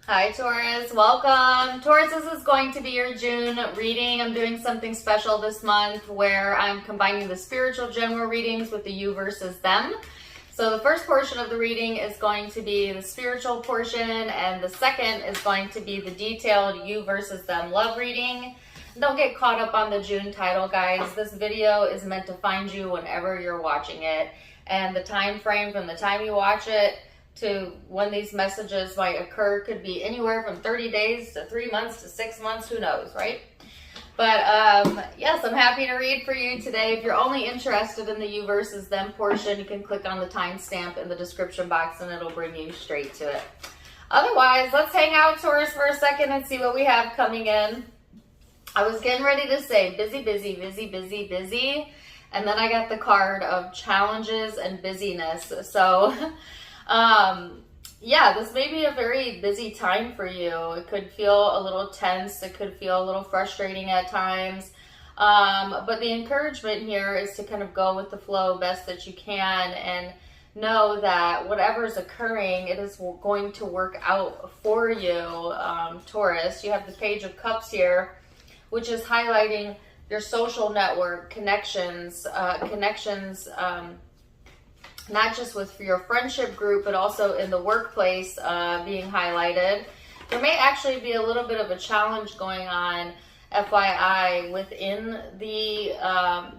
Hi Taurus, welcome. Taurus, this is going to be your June reading. I'm doing something special this month where I'm combining the spiritual general readings with the you versus them. So the first portion of the reading is going to be the spiritual portion, and the second is going to be the detailed you versus them love reading. Don't get caught up on the June title, guys. This video is meant to find you whenever you're watching it, and the time frame from the time you watch it to when these messages might occur could be anywhere from 30 days to 3 months to 6 months, who knows, right? But yes, I'm happy to read for you today. If you're only interested in the you versus them portion, you can click on the timestamp in the description box and it'll bring you straight to it. Otherwise, let's hang out, Taurus, for a second and see what we have coming in. I was getting ready to say busy, busy, busy, busy, busy, and then I got the card of challenges and busyness. So yeah, this may be a very busy time for you. It could feel a little tense. It could feel a little frustrating at times. But the encouragement here is to kind of go with the flow best that you can and know that whatever is occurring, it is going to work out for you, Taurus. You have the Page of Cups here, which is highlighting your social network, connections, not just with your friendship group, but also in the workplace being highlighted. There may actually be a little bit of a challenge going on, FYI, within the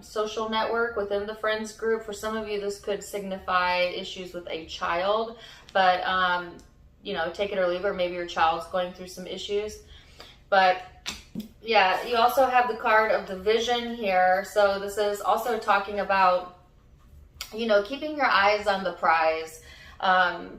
social network, within the friends group. For some of you, this could signify issues with a child, but, you know, take it or leave it, or maybe your child's going through some issues. But yeah, you also have the card of the Vision here. So this is also talking about, you know, keeping your eyes on the prize,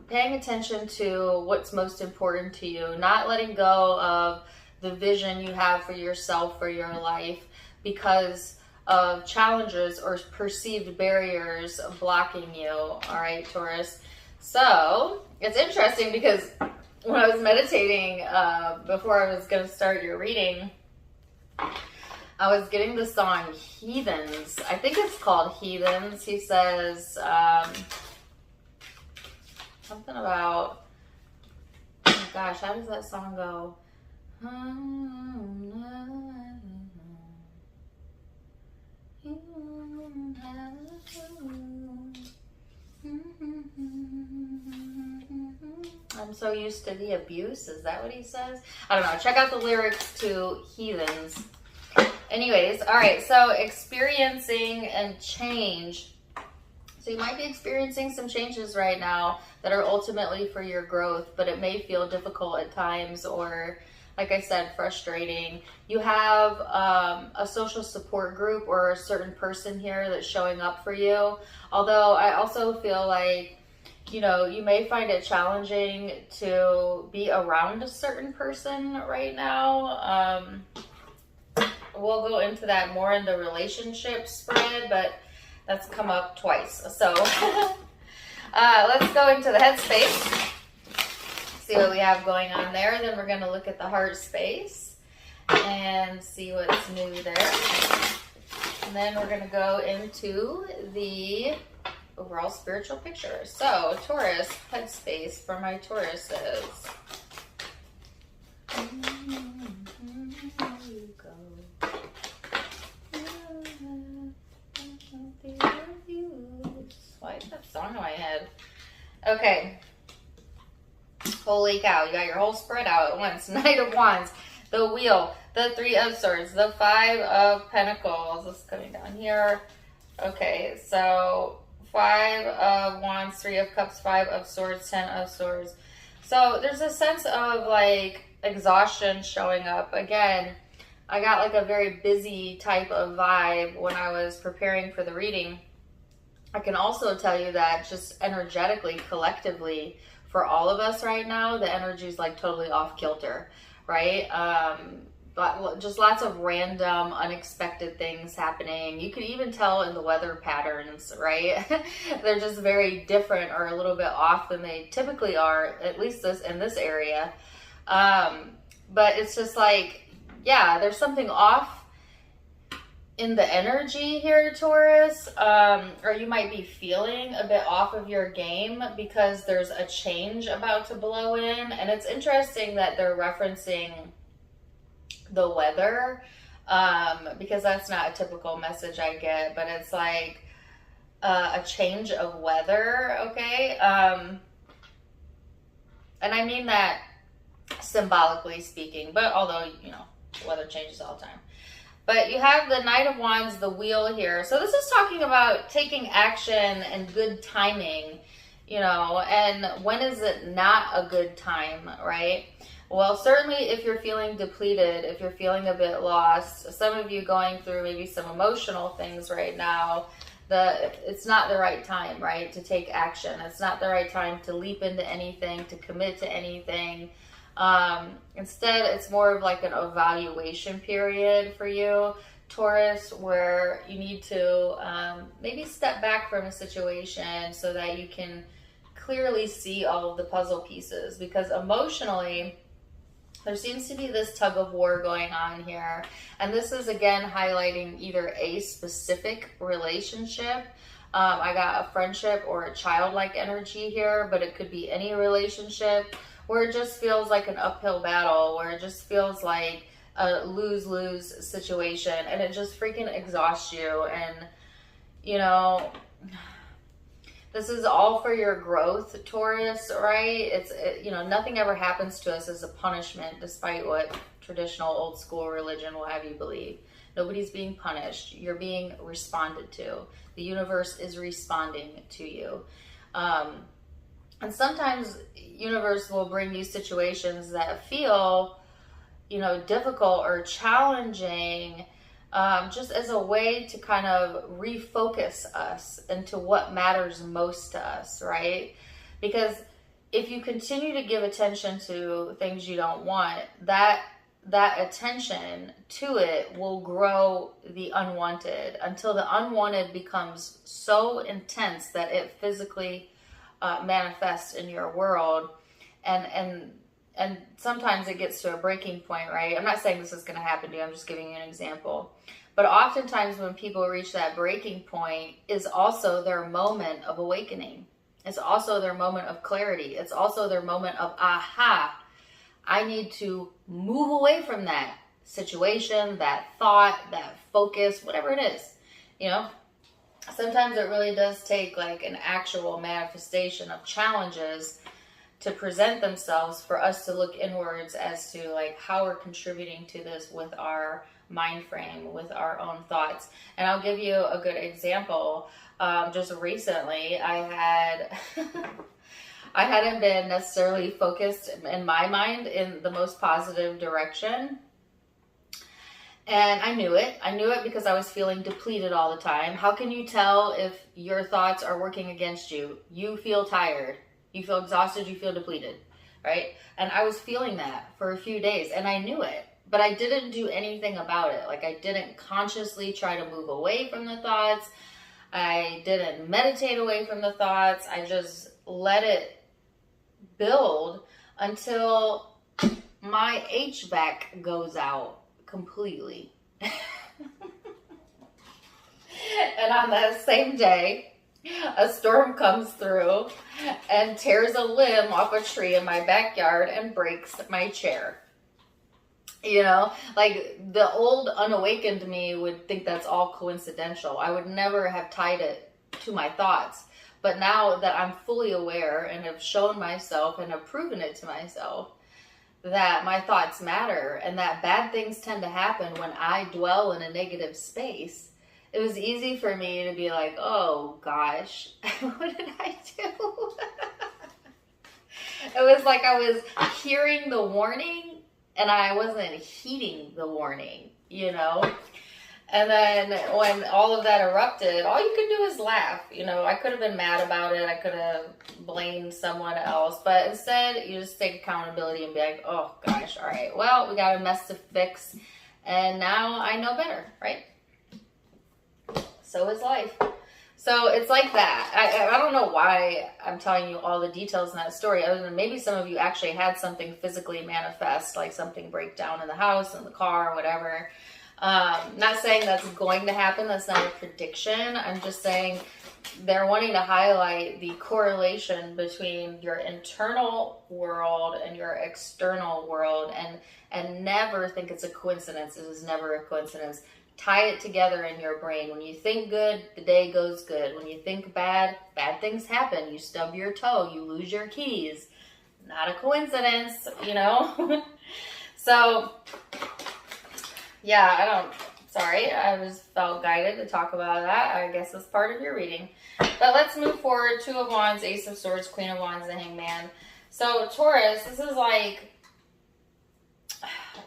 paying attention to what's most important to you, not letting go of the vision you have for yourself, for your life, because of challenges or perceived barriers blocking you. All right, Taurus. So it's interesting because when I was meditating before I was going to start your reading, I was getting the song Heathens. I think it's called Heathens. He says something about, oh my gosh, how does that song go? I'm so used to the abuse. Is that what he says? I don't know. Check out the lyrics to Heathens. Anyways, all right, so experiencing and change. So you might be experiencing some changes right now that are ultimately for your growth, but it may feel difficult at times or, like I said, frustrating. You have a social support group or a certain person here that's showing up for you. Although I also feel like, you know, you may find it challenging to be around a certain person right now. We'll go into that more in the relationship spread, but that's come up twice. So let's go into the headspace, see what we have going on there. Then we're going to look at the heart space and see what's new there. And then we're going to go into the overall spiritual picture. So Taurus, headspace for my Tauruses. Why is that song in my head? Okay. Holy cow, you got your whole spread out at once. Knight of Wands, the Wheel, the Three of Swords, the Five of Pentacles. This is coming down here. Okay, so Five of Wands, Three of Cups, Five of Swords, Ten of Swords. So there's a sense of like exhaustion showing up. Again, I got like a very busy type of vibe when I was preparing for the reading. I can also tell you that just energetically, collectively, for all of us right now, the energy is like totally off kilter, right? But just lots of random, unexpected things happening. You can even tell in the weather patterns, right? They're just very different or a little bit off than they typically are, at least in this area. But it's just like, yeah, there's something off in the energy here, Taurus, or you might be feeling a bit off of your game because there's a change about to blow in. And it's interesting that they're referencing the weather, because that's not a typical message I get, but it's like a change of weather, okay? And I mean that symbolically speaking, but although, you know, weather changes all the time. But you have the Knight of Wands, the wheel here. So this is talking about taking action and good timing, you know, and when is it not a good time, right? Well, certainly if you're feeling depleted, if you're feeling a bit lost, some of you going through maybe some emotional things right now, it's not the right time, right, to take action. It's not the right time to leap into anything, to commit to anything. Instead, it's more of like an evaluation period for you, Taurus, where you need to maybe step back from a situation so that you can clearly see all of the puzzle pieces. Because emotionally, there seems to be this tug of war going on here. And this is, again, highlighting either a specific relationship. I got a friendship or a childlike energy here, but it could be any relationship where it just feels like an uphill battle, where it just feels like a lose-lose situation, and it just freaking exhausts you. And, you know, this is all for your growth, Taurus, right? You know, nothing ever happens to us as a punishment, despite what traditional old school religion will have you believe. Nobody's being punished. You're being responded to. The universe is responding to you. And sometimes universe will bring you situations that feel, you know, difficult or challenging, just as a way to kind of refocus us into what matters most to us, right? Because if you continue to give attention to things you don't want, that attention to it will grow the unwanted until the unwanted becomes so intense that it physically manifests in your world. And sometimes it gets to a breaking point, right? I'm not saying this is going to happen to you. I'm just giving you an example. But oftentimes when people reach that breaking point is also their moment of awakening. It's also their moment of clarity. It's also their moment of, aha, I need to move away from that situation, that thought, that focus, whatever it is, you know? Sometimes it really does take like an actual manifestation of challenges to present themselves for us to look inwards as to like how we're contributing to this with our mind frame, with our own thoughts. And I'll give you a good example. Just recently, I hadn't been necessarily focused in my mind in the most positive direction. And I knew it. I knew it because I was feeling depleted all the time. How can you tell if your thoughts are working against you? You feel tired. You feel exhausted. You feel depleted, right? And I was feeling that for a few days, and I knew it. But I didn't do anything about it. Like, I didn't consciously try to move away from the thoughts. I didn't meditate away from the thoughts. I just let it build until my HVAC goes out completely. And on that same day, a storm comes through and tears a limb off a tree in my backyard and breaks my chair. You know, like the old unawakened me would think that's all coincidental. I would never have tied it to my thoughts. But now that I'm fully aware and have shown myself and have proven it to myself that my thoughts matter and that bad things tend to happen when I dwell in a negative space, it was easy for me to be like, oh gosh, what did I do? It was like I was hearing the warning and I wasn't heeding the warning, you know? And then when all of that erupted, all you could do is laugh. You know, I could have been mad about it. I could have blamed someone else. But instead, you just take accountability and be like, oh, gosh, all right. Well, we got a mess to fix. And now I know better, right? So is life. So it's like that. I don't know why I'm telling you all the details in that story, other than maybe some of you actually had something physically manifest, like something break down in the house, in the car, whatever. Not saying that's going to happen. That's not a prediction. I'm just saying they're wanting to highlight the correlation between your internal world and your external world, and never think it's a coincidence. It is never a coincidence. Tie it together in your brain. When you think good, the day goes good. When you think bad, bad things happen. You stub your toe, you lose your keys. Not a coincidence, you know? So, yeah, sorry, I just felt guided to talk about that. I guess it's part of your reading. But let's move forward. Two of Wands, Ace of Swords, Queen of Wands, and Hangman. So, Taurus, this is like,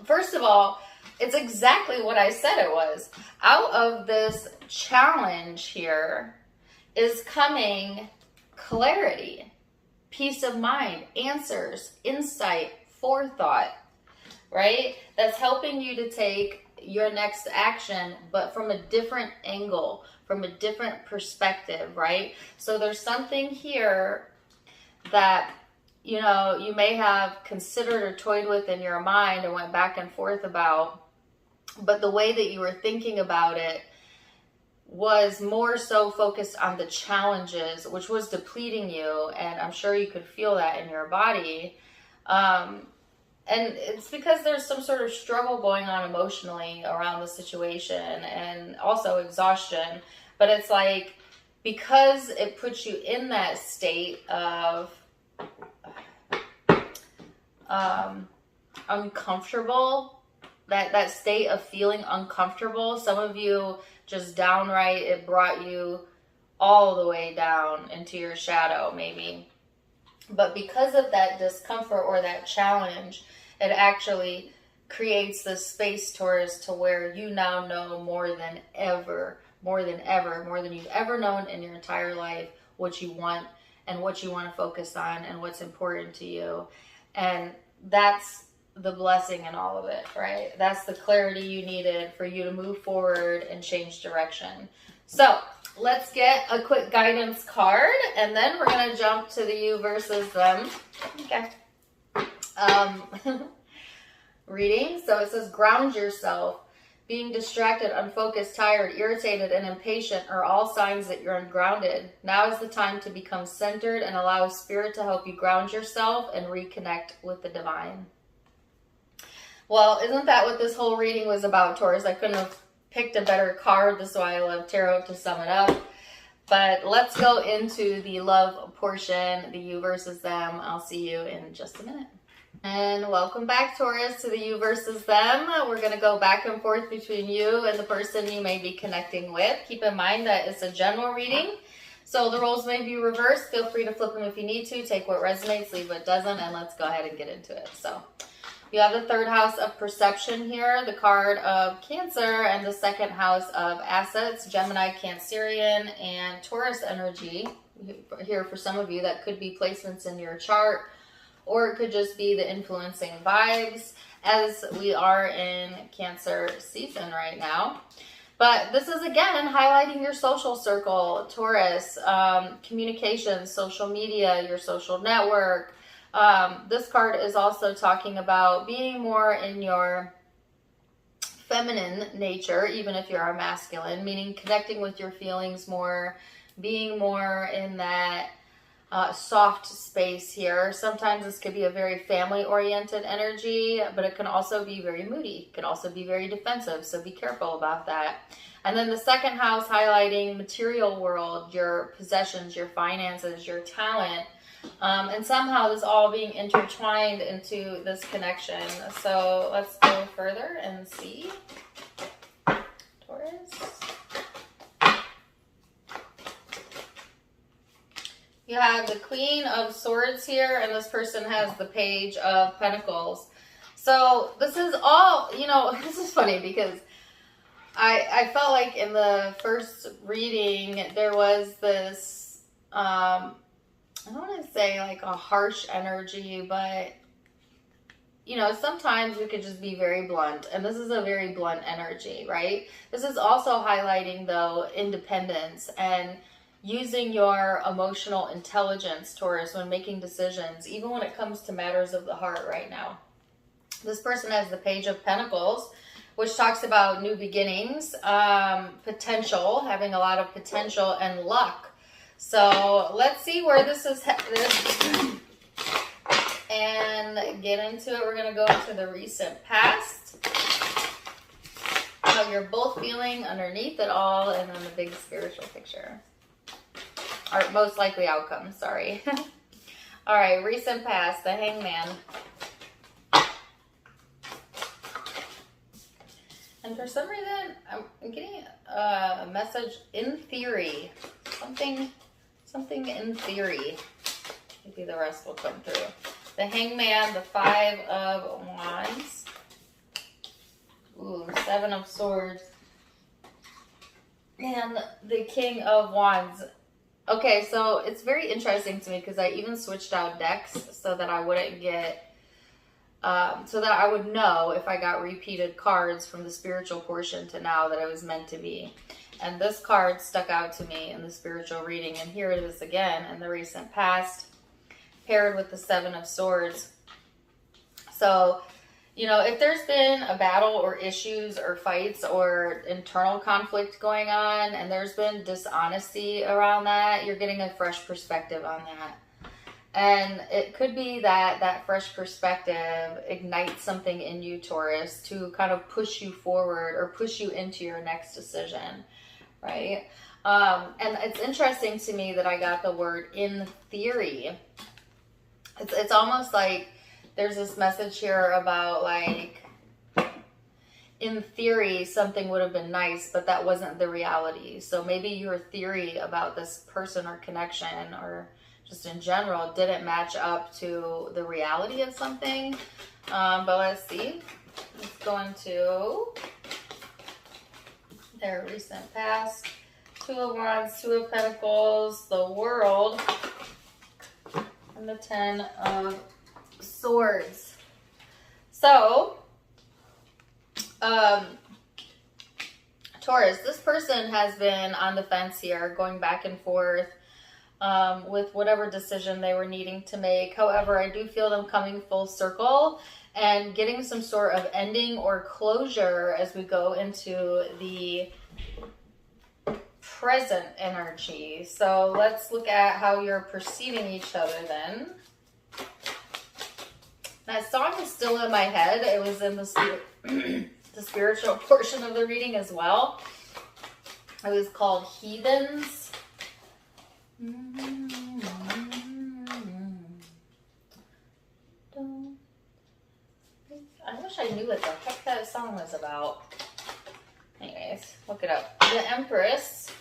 first of all, it's exactly what I said it was. Out of this challenge here is coming clarity, peace of mind, answers, insight, forethought, right? That's helping you to take your next action, but from a different angle, from a different perspective, right? So there's something here that, you know, you may have considered or toyed with in your mind and went back and forth about, but the way that you were thinking about it was more so focused on the challenges, which was depleting you, and I'm sure you could feel that in your body. And it's because there's some sort of struggle going on emotionally around the situation, and also exhaustion. But it's like, because it puts you in that state of uncomfortable, that state of feeling uncomfortable. Some of you just downright, it brought you all the way down into your shadow, maybe. But because of that discomfort or that challenge, it actually creates this space, Taurus, to where you now know more than you've ever known in your entire life, what you want and what you want to focus on and what's important to you. And that's the blessing in all of it, right? That's the clarity you needed for you to move forward and change direction. So let's get a quick guidance card, and then we're going to jump to the you versus them. Okay. Reading. So it says, ground yourself. Being distracted, unfocused, tired, irritated, and impatient are all signs that you're ungrounded. Now is the time to become centered and allow Spirit to help you ground yourself and reconnect with the divine. Well, isn't that what this whole reading was about, Taurus? I couldn't have picked a better card. This is why I love tarot, to sum it up. But let's go into the love portion, the you versus them. I'll see you in just a minute. And welcome back, Taurus, to the you versus them. We're going to go back and forth between you and the person you may be connecting with. Keep in mind that it's a general reading, so the roles may be reversed. Feel free to flip them if you need to. Take what resonates, leave what doesn't, and let's go ahead and get into it. So you have the third house of perception here, the card of Cancer, and the second house of assets, Gemini, Cancerian, and Taurus energy. Here for some of you, that could be placements in your chart, or it could just be the influencing vibes, as we are in Cancer season right now. But this is, again, highlighting your social circle, Taurus, communications, social media, your social network. This card is also talking about being more in your feminine nature, even if you're a masculine, meaning connecting with your feelings more, being more in that soft space here. Sometimes this could be a very family-oriented energy, but it can also be very moody. It can also be very defensive, so be careful about that. And then the second house highlighting material world, your possessions, your finances, your talent, and somehow this all being intertwined into this connection. So let's go further and see. Taurus. You have the Queen of Swords here, and this person has the Page of Pentacles. So this is all, you know, this is funny because I felt like in the first reading there was this, I don't want to say like a harsh energy, but, you know, sometimes we could just be very blunt, and this is a very blunt energy, right? This is also highlighting, though, independence and using your emotional intelligence, Taurus, when making decisions, even when it comes to matters of the heart right now. This person has the Page of Pentacles, which talks about new beginnings, potential, having a lot of potential, and luck. So let's see where this is headed and get into it. We're going to go into the recent past, how you're both feeling underneath it all, and then the big spiritual picture. Or most likely outcome, sorry. All right, recent past, the Hangman. And for some reason, I'm getting a message in theory. Something in theory. Maybe the rest will come through. The Hangman, the 5 of Wands. Ooh, 7 of Swords. And the King of Wands. Okay, so it's very interesting to me because I even switched out decks so that I wouldn't get... so that I would know if I got repeated cards from the spiritual portion to now that it was meant to be. And this card stuck out to me in the spiritual reading. And here it is again in the recent past, paired with the 7 of Swords. So, you know, if there's been a battle or issues or fights or internal conflict going on, and there's been dishonesty around that, you're getting a fresh perspective on that. And it could be that that fresh perspective ignites something in you, Taurus, to kind of push you forward or push you into your next decision, right? And it's interesting to me that I got the word in theory. It's almost like there's this message here about like, in theory, something would have been nice, but that wasn't the reality. So maybe your theory about this person or connection or just in general didn't match up to the reality of something. But let's see. Let's go into their recent past. 2 of Wands, 2 of Pentacles, the World, and the 10 of Swords. So, Taurus, this person has been on the fence here, going back and forth with whatever decision they were needing to make. However, I do feel them coming full circle and getting some sort of ending or closure as we go into the present energy. So let's look at how you're perceiving each other then. That song is still in my head. It was in the spiritual portion of the reading as well. It was called Heathens. I wish I knew what the heck that song was about. Anyways, look it up. The Empress.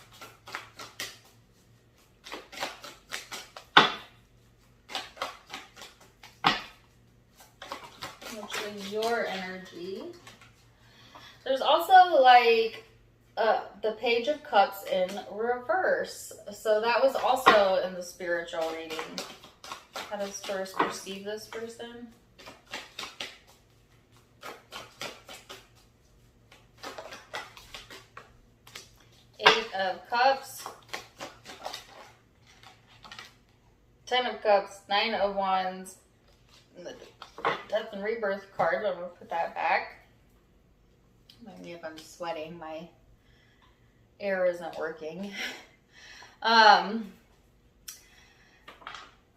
Which is your energy. There's also like the Page of Cups in reverse. So that was also in the spiritual reading. How does Taurus perceive this person? Eight of Cups. 10 of Cups. 9 of Wands. And the Death and Rebirth card. I'm going to put that back. Maybe if I'm sweating, my air isn't working.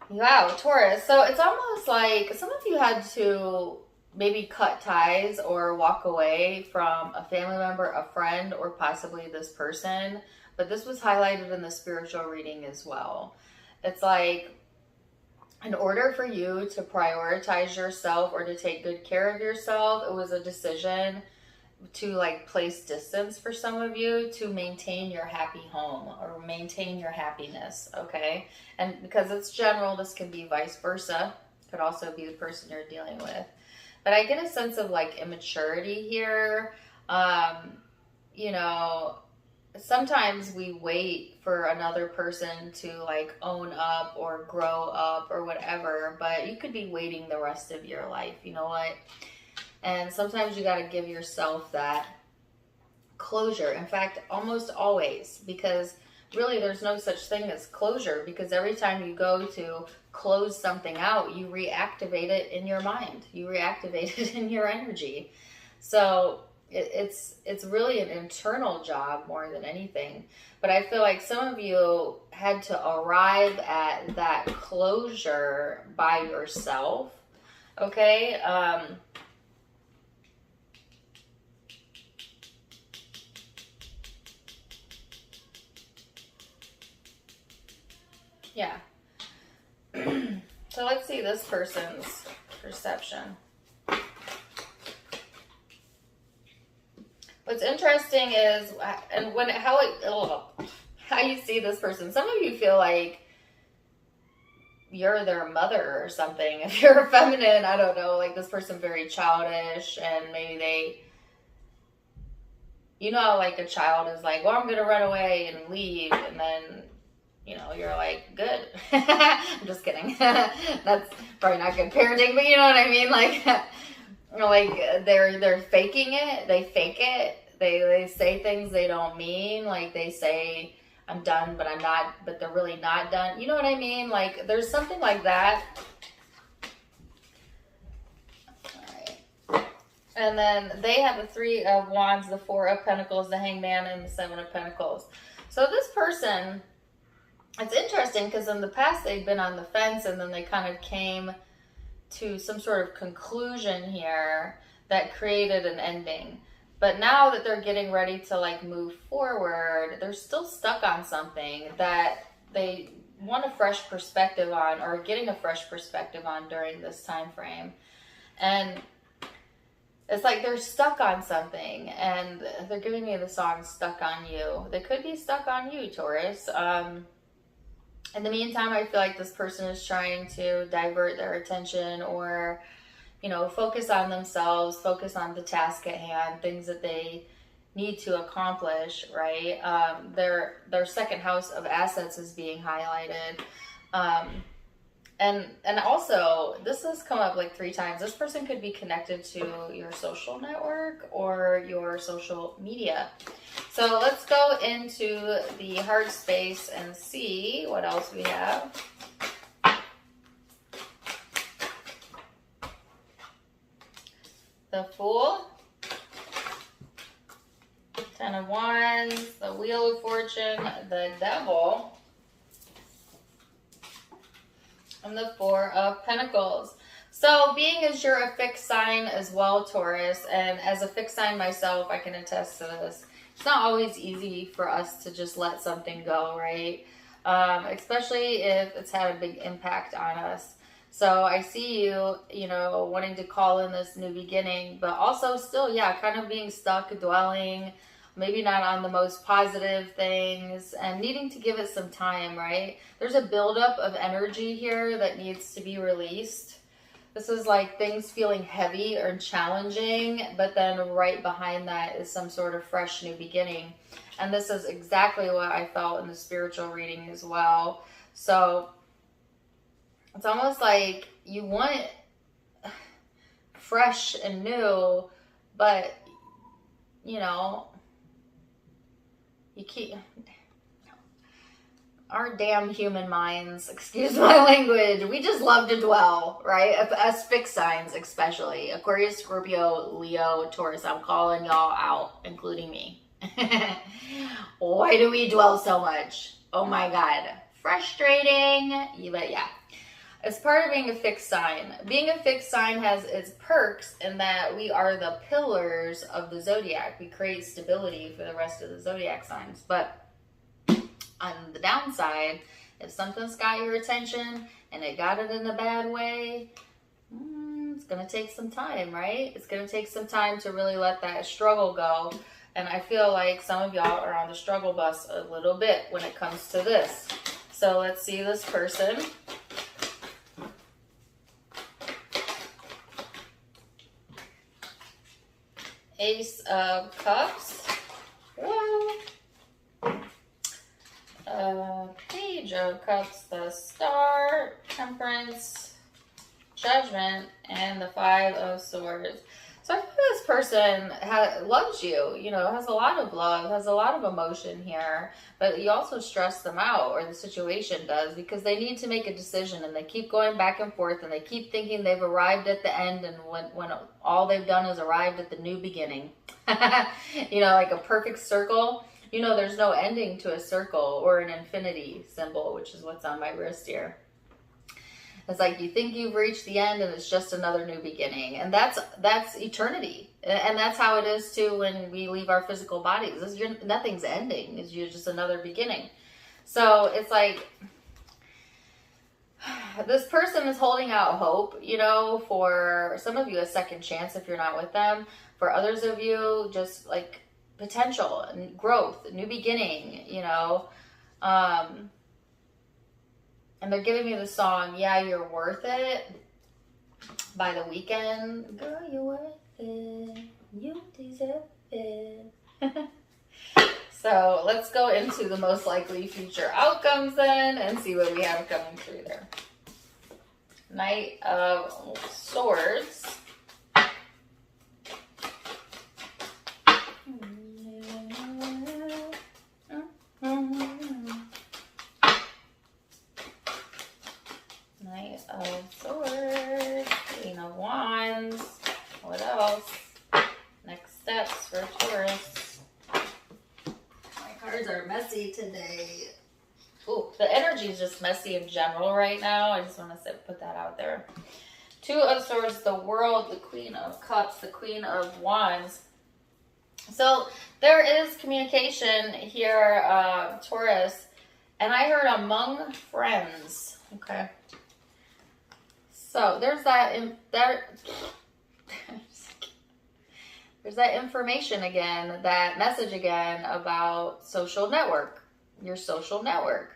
Wow, Taurus. So it's almost like some of you had to maybe cut ties or walk away from a family member, a friend, or possibly this person. But this was highlighted in the spiritual reading as well. It's like, in order for you to prioritize yourself or to take good care of yourself, it was a decision to like place distance for some of you to maintain your happy home or maintain your happiness, okay? And because it's general, this can be vice versa. Could also be the person you're dealing with. But I get a sense of like immaturity here. You know, sometimes we wait for another person to like own up or grow up or whatever, but you could be waiting the rest of your life, you know what? And sometimes you got to give yourself that closure. In fact, almost always, because really there's no such thing as closure, because every time you go to close something out, you reactivate it in your mind. You reactivate it in your energy. So it's really an internal job more than anything. But I feel like some of you had to arrive at that closure by yourself. Okay. Yeah. So let's see this person's perception. What's interesting is, and how you see this person. Some of you feel like you're their mother or something. If you're feminine, I don't know, like this person very childish, and maybe they, you know, like a child is like, well, I'm gonna run away and leave, and then, you know, you're like, good. I'm just kidding. That's probably not good parenting, but you know what I mean? Like they're faking it. They fake it. They say things they don't mean. Like they say, I'm done, but I'm not, but they're really not done. You know what I mean? Like there's something like that. All right. And then they have the 3 of Wands, the 4 of Pentacles, the Hangman, and the 7 of Pentacles. So this person, it's interesting because in the past they've been on the fence, and then they kind of came to some sort of conclusion here that created an ending. But now that they're getting ready to like move forward, they're still stuck on something that they want a fresh perspective on, or getting a fresh perspective on during this time frame. And it's like they're stuck on something, and they're giving me the song Stuck on You. They could be stuck on you, Taurus. In the meantime, I feel like this person is trying to divert their attention, or, you know, focus on themselves, focus on the task at hand, things that they need to accomplish, right? Their second house of assets is being highlighted. And also, this has come up like 3 times. This person could be connected to your social network or your social media. So let's go into the heart space and see what else we have. The Fool, 10 of Wands, the Wheel of Fortune, the Devil, and the 4 of Pentacles. So being as you're a fixed sign as well, Taurus, and as a fixed sign myself, I can attest to this. It's not always easy for us to just let something go, right? Especially if it's had a big impact on us. So I see you, you know, wanting to call in this new beginning, but also still, yeah, kind of being stuck, dwelling, maybe not on the most positive things, and needing to give it some time, right? There's a buildup of energy here that needs to be released. This is like things feeling heavy or challenging, but then right behind that is some sort of fresh new beginning. And this is exactly what I felt in the spiritual reading as well. So it's almost like you want it fresh and new, but, you know, you keep... Our damn human minds, excuse my language, we just love to dwell, right? Us fixed signs especially. Aquarius, Scorpio, Leo, Taurus. I'm calling y'all out, including me. Why do we dwell so much? Oh my God. Frustrating. But yeah. As part of being a fixed sign, being a fixed sign has its perks in that we are the pillars of the zodiac. We create stability for the rest of the zodiac signs. But on the downside, if something's got your attention and it got it in a bad way, it's going to take some time, right? It's going to take some time to really let that struggle go. And I feel like some of y'all are on the struggle bus a little bit when it comes to this. So let's see this person. Ace of Cups. Whoa. Page of Cups, the Star, Temperance, Judgment, and the 5 of Swords. So I feel this person loves you, you know, has a lot of love, has a lot of emotion here, but you also stress them out, or the situation does, because they need to make a decision and they keep going back and forth and they keep thinking they've arrived at the end, and when all they've done is arrived at the new beginning. You know, like a perfect circle. You know, there's no ending to a circle or an infinity symbol, which is what's on my wrist here. It's like you think you've reached the end and it's just another new beginning. And that's eternity. And that's how it is too when we leave our physical bodies. Nothing's ending. It's just another beginning. So it's like this person is holding out hope, you know, for some of you a second chance if you're not with them. For others of you, just like potential and growth, new beginning, you know. And they're giving me the song, Yeah, You're Worth It, by The Weeknd. Girl, you're worth it. You deserve it. So let's go into the most likely future outcomes then and see what we have coming through there. Knight of Swords. Knight of Swords, Queen of Wands. What else? Next steps for Taurus. My cards are messy today. Ooh, the energy is just messy in general right now. I just want to put that out there. Two of Swords, the World, the Queen of Cups, the Queen of Wands. So there is communication here, Taurus, and I heard among friends. Okay. So there's there's that information again, that message again about social network, your social network.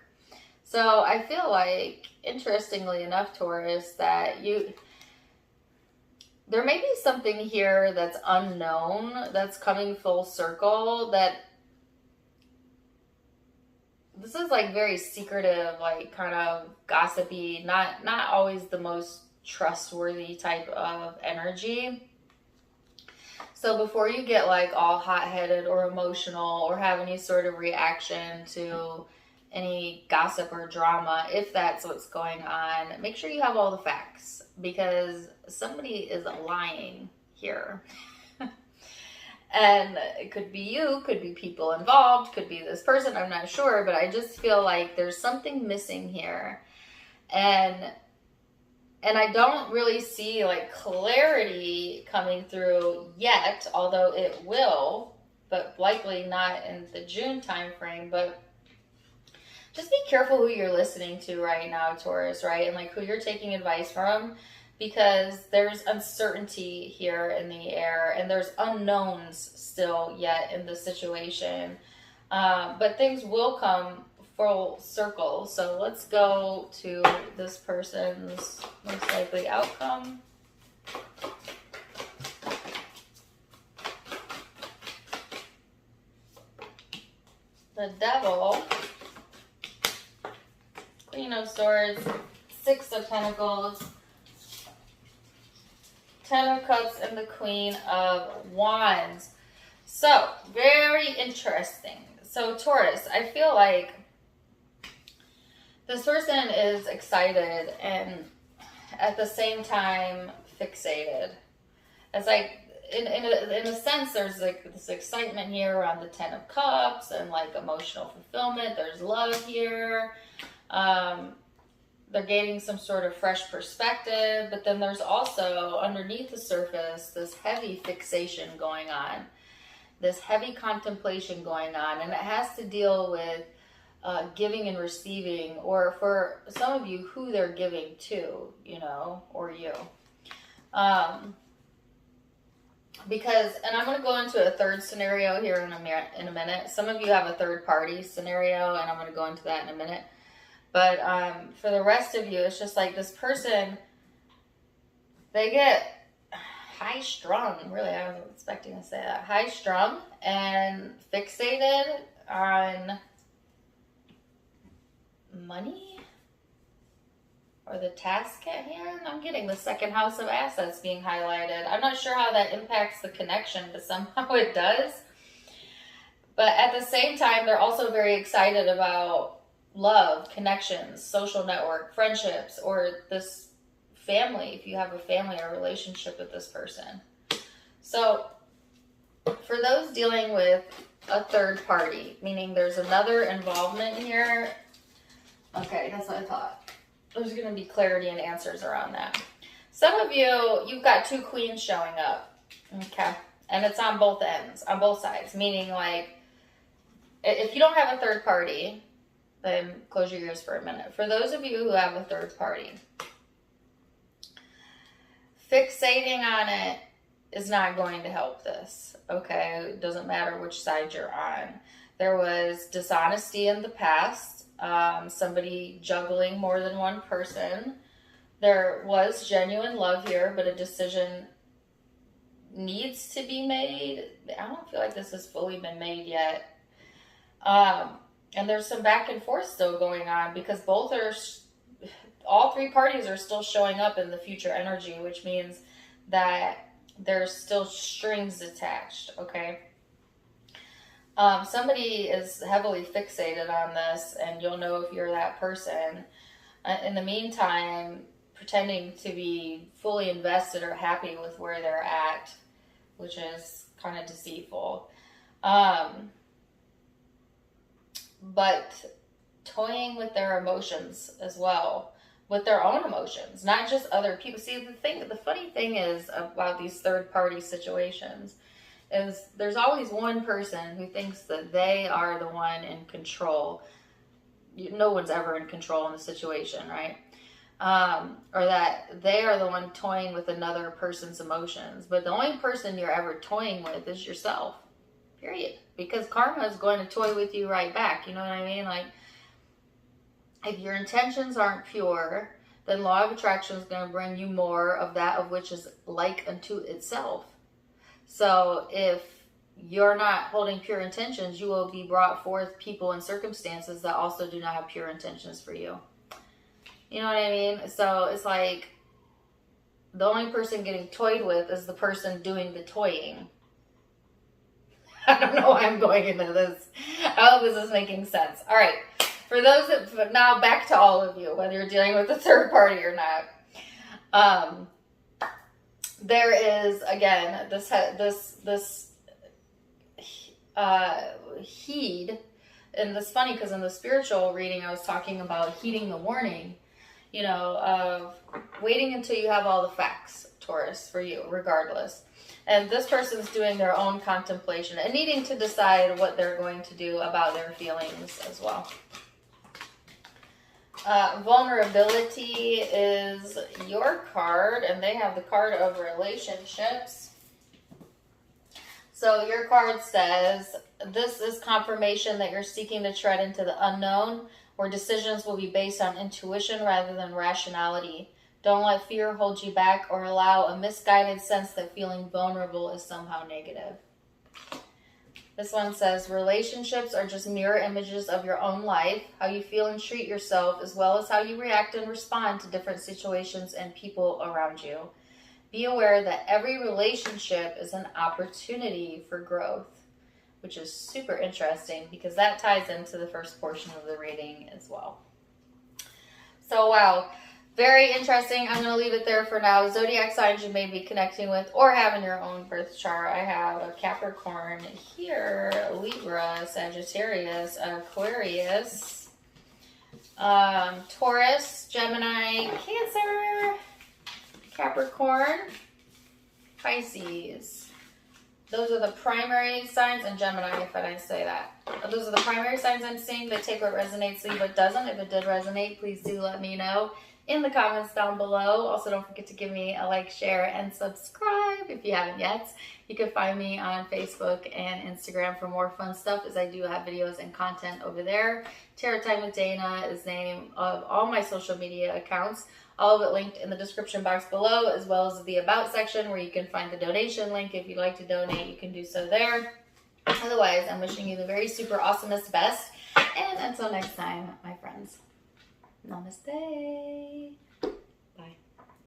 So I feel like, interestingly enough, Taurus, that there may be something here that's unknown, that's coming full circle, that this is like very secretive, like kind of gossipy, not always the most trustworthy type of energy. So before you get like all hot-headed or emotional or have any sort of reaction to any gossip or drama, if that's what's going on, make sure you have all the facts, because somebody is lying here. And it could be you, could be people involved, could be this person, I'm not sure, but I just feel like there's something missing here. And I don't really see like clarity coming through yet, although it will, but likely not in the June timeframe. But just be careful who you're listening to right now, Taurus, right? And like who you're taking advice from, because there's uncertainty here in the air and there's unknowns still yet in the situation. But things will come full circle. So let's go to this person's most likely outcome. The Devil, Queen of Swords, Six of Pentacles, Ten of Cups, and the Queen of Wands. So, very interesting. So, Taurus, I feel like this person is excited and at the same time fixated. It's like, in a sense, there's like this excitement here around the Ten of Cups and like emotional fulfillment. There's love here. They're gaining some sort of fresh perspective, but then there's also underneath the surface this heavy fixation going on, this heavy contemplation going on, and it has to deal with giving and receiving, or for some of you, who they're giving to, you know, or you. Because, and I'm going to go into a third scenario here in a minute. Some of you have a third party scenario, and I'm going to go into that in a minute. But for the rest of you, it's just like this person, they get high strung. Really, I wasn't expecting to say that. High strung and fixated on money. or the task at hand. I'm getting the second house of assets being highlighted. I'm not sure how that impacts the connection, but somehow it does. But at the same time, they're also very excited about love, connections, social network, friendships, or this family, if you have a family or relationship with this person. So for those dealing with a third party, meaning there's another involvement here. Okay, that's what I thought. There's going to be clarity and answers around that. Some of you, you've got two queens showing up. Okay. And it's on both ends, on both sides. Meaning, like, if you don't have a third party, then close your ears for a minute. For those of you who have a third party, fixating on it is not going to help this. Okay. It doesn't matter which side you're on. There was dishonesty in the past. Somebody juggling more than one person. There was genuine love here, but a decision needs to be made. I don't feel like this has fully been made yet. And there's some back and forth still going on because all three parties are still showing up in the future energy, which means that there's still strings attached, okay? Somebody is heavily fixated on this, and you'll know if you're that person. In the meantime, pretending to be fully invested or happy with where they're at, which is kind of deceitful. But toying with their emotions as well, with their own emotions, not just other people. See, the funny thing is about these third-party situations is there's always one person who thinks that they are the one in control. No one's ever in control in the situation, right? Or that they are the one toying with another person's emotions. But the only person you're ever toying with is yourself, period. Because karma is going to toy with you right back. You know what I mean? Like, if your intentions aren't pure, then law of attraction is going to bring you more of that of which is like unto itself. So if you're not holding pure intentions, you will be brought forth people and circumstances that also do not have pure intentions for you. You know what I mean? So it's like the only person getting toyed with is the person doing the toying. I don't know why I'm going into this. I hope this is making sense. All right. For those that, now back to all of you, whether you're dealing with a third party or not. There is, again, this heed, and it's funny because in the spiritual reading I was talking about heeding the warning, you know, of waiting until you have all the facts, Taurus, for you, regardless. And this person's doing their own contemplation and needing to decide what they're going to do about their feelings as well. Vulnerability is your card, and they have the card of relationships. So your card says, this is confirmation that you're seeking to tread into the unknown, where decisions will be based on intuition rather than rationality. Don't let fear hold you back or allow a misguided sense that feeling vulnerable is somehow negative. This one says, relationships are just mirror images of your own life, how you feel and treat yourself, as well as how you react and respond to different situations and people around you. Be aware that every relationship is an opportunity for growth, which is super interesting because that ties into the first portion of the reading as well. So, wow. Very interesting. I'm going to leave it there for now. Zodiac signs you may be connecting with or have in your own birth chart. I have a Capricorn here, Libra, Sagittarius, Aquarius, Taurus, Gemini, Cancer, Capricorn, Pisces. Those are the primary signs, and Gemini, if I didn't say that. Those are the primary signs I'm seeing, but take what resonates, leave what doesn't. If it did resonate, please do let me know in the comments down below. Also, don't forget to give me a like, share, and subscribe if you haven't yet. You can find me on Facebook and Instagram for more fun stuff, as I do have videos and content over there. Tarot Time with Dana is the name of all my social media accounts. All of it linked in the description box below, as well as the About section where you can find the donation link. If you'd like to donate, you can do so there. Otherwise, I'm wishing you the very super awesomest best. And until next time, my friends. Namaste.